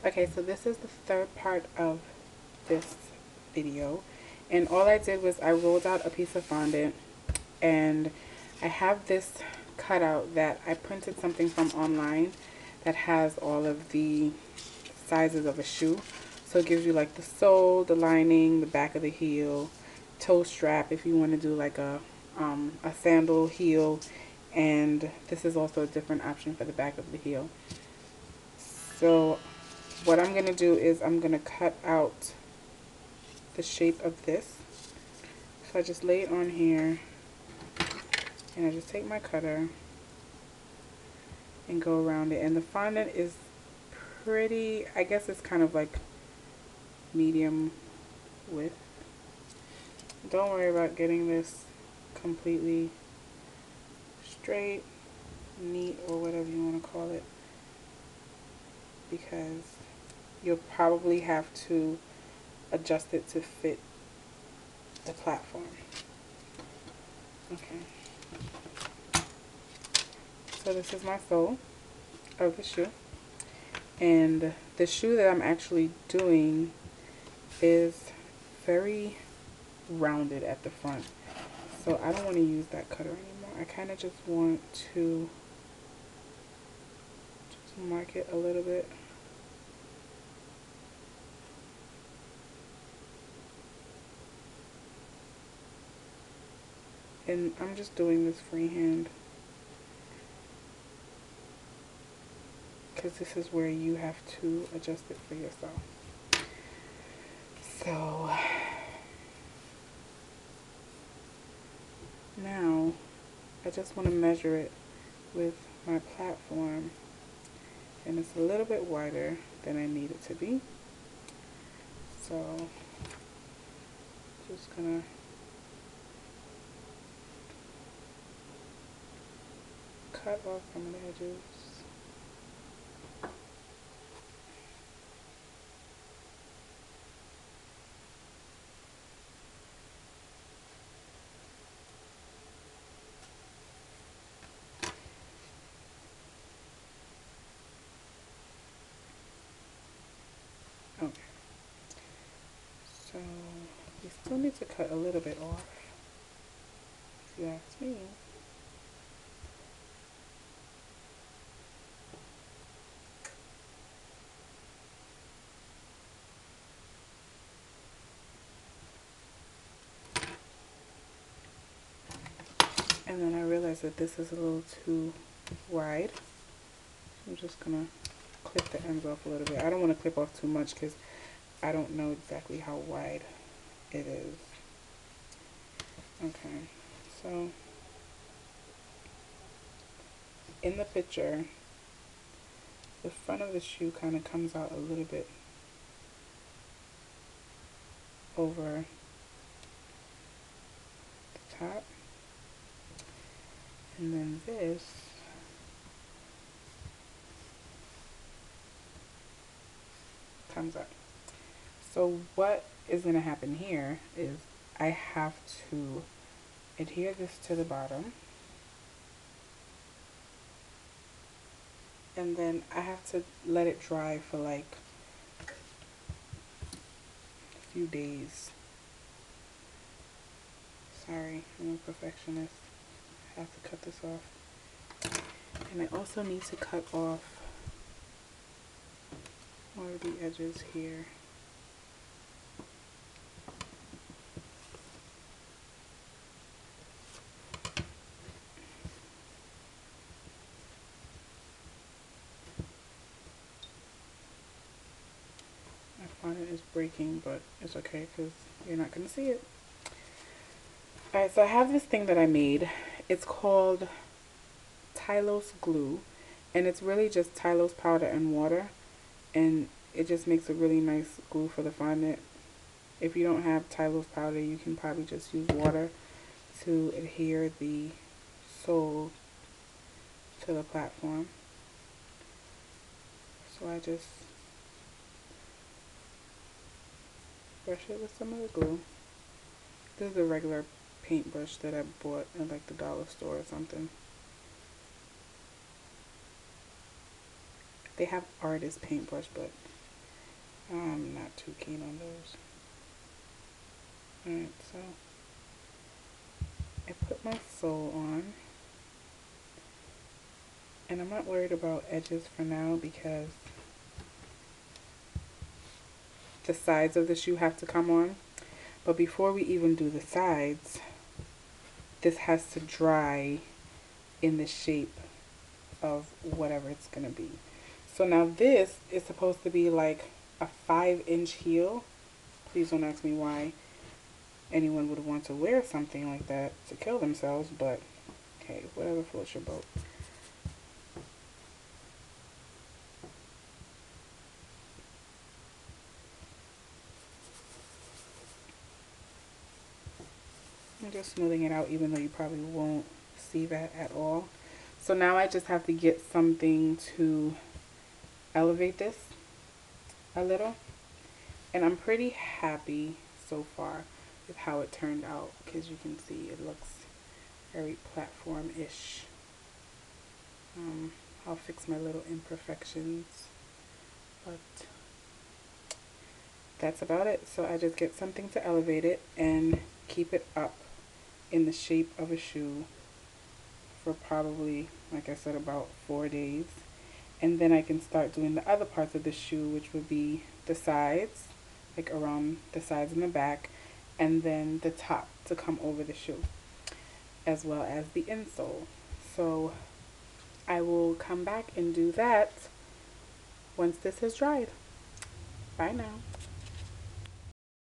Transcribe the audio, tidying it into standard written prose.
Okay, so this is the third part of this video, and all I did was I rolled out a piece of fondant, and I have this cutout that I printed something from online that has all of the sizes of a shoe. So it gives you like the sole, the lining, the back of the heel, toe strap if you want to do like a sandal heel, and this is also a different option for the back of the heel. So what I'm going to do is I'm going to cut out the shape of this. So I just lay it on here, and I just take my cutter and go around it. And the fondant is pretty, I guess it's kind of like medium width. Don't worry about getting this completely straight, neat, or whatever you want to call it, because you'll probably have to adjust it to fit the platform. Okay. So this is my sole of the shoe. And the shoe that I'm actually doing is very rounded at the front. So I don't want to use that cutter anymore. I kind of just want to just mark it a little bit. And I'm just doing this freehand, because this is where you have to adjust it for yourself. So now I just want to measure it with my platform, and it's a little bit wider than I need it to be. So just gonna cut off some of the edges. Okay, so you still need to cut a little bit off, if you ask me. And then I realized that this is a little too wide. I'm just gonna clip the ends off a little bit. I don't want to clip off too much because I don't know exactly how wide it is. Okay, so in the picture, the front of the shoe kind of comes out a little bit over the top, and then this comes up. So what is going to happen here is I have to adhere this to the bottom, and then I have to let it dry for like a few days. Sorry, I'm a perfectionist. I have to cut this off. And I also need to cut off one of the edges here. My fondant is breaking, but it's okay because you're not going to see it. Alright, so I have this thing that I made. It's called Tylose glue, and it's really just Tylose powder and water, and it just makes a really nice glue for the fondant. If you don't have Tylose powder, you can probably just use water to adhere the sole to the platform. So I just brush it with some of the glue. This is a regular paintbrush that I bought at like the dollar store or something. They have artist paintbrush, but I'm not too keen on those. Alright, so I put my sole on, and I'm not worried about edges for now because the sides of the shoe have to come on. But before we even do the sides, this has to dry in the shape of whatever it's gonna be. So now this is supposed to be like a 5-inch heel. Please don't ask me why anyone would want to wear something like that to kill themselves, but hey, whatever floats your boat. I'm just smoothing it out, even though you probably won't see that at all. So now I just have to get something to elevate this a little. And I'm pretty happy so far with how it turned out, because you can see it looks very platform-ish. I'll fix my little imperfections, but that's about it. So I just get something to elevate it and keep it up in the shape of a shoe for probably, like I said, about 4 days. And then I can start doing the other parts of the shoe, which would be the sides, like around the sides and the back, and then the top to come over the shoe, as well as the insole. So I will come back and do that once this has dried. Bye now.